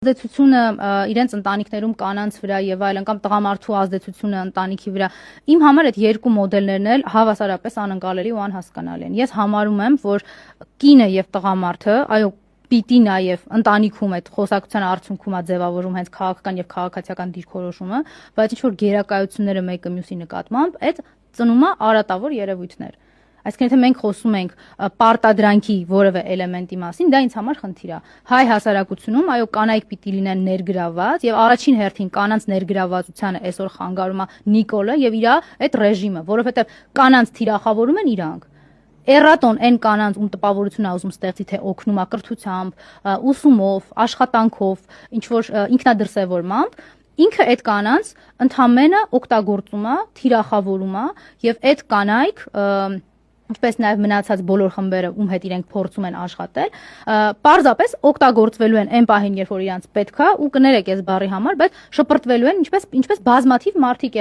ազդեցությունը իրենց ընտանիքներում կանանց վրա եւ այլն կամ տղամարդու ազդեցությունը ընտանիքի վրա իմ համար այդ երկու մոդելներն էլ հավասարապես անընկալելի ու անհասկանալի են։ Ես համարում եմ, որ կինը եւ տղամարդը, այո, պիտի նաեւ ընտանիքում այդ խոսակցության արդյունքում է ձևավորում հենց քաղաքական եւ քաղաքացիական դիրքորոշումը, բայց ինչ որ գերակայությունները մեկը մյուսի նկատմամբ, այդ ծնում է արատավոր երևույթներ։ Այսինքն եթե մենք խոսում ենք պարտադրանքի որևէ էլեմենտի մասին, դա ինձ համար խնդիր է։ Հայ հասարակությունում այո կանայք պիտի լինեն ներգրաված եւ առաջին հերթին կանանց ներգրավվածությանը այսօր խանգարում է Նիկոլը եւ իր այդ ռեժիմը, որովհետեւ կանանց թիրախավորում են իրանք։ Էրատոն այն կանանց ում տպավորություն է ուզում ստեղծի թե օգնում է կրթությամբ, ուսումով, աշխատանքով, ինչ որ ինքնադրսևորմամբ ինքը այդ կանանց ընդամենը օգտագործում է, թիրախավորում է եւ այդ կանայք ինչպես նաև մնացած բոլոր խմբերը, ում հետ իրենք փորձում են աշխատել, պարզապես օգտագործվելու են այն պահին, երբ որ իրանց պետք է ու կներեք այս բառի համար, բայց շպրտվելու են ինչպես բազմաթիվ մարդիկ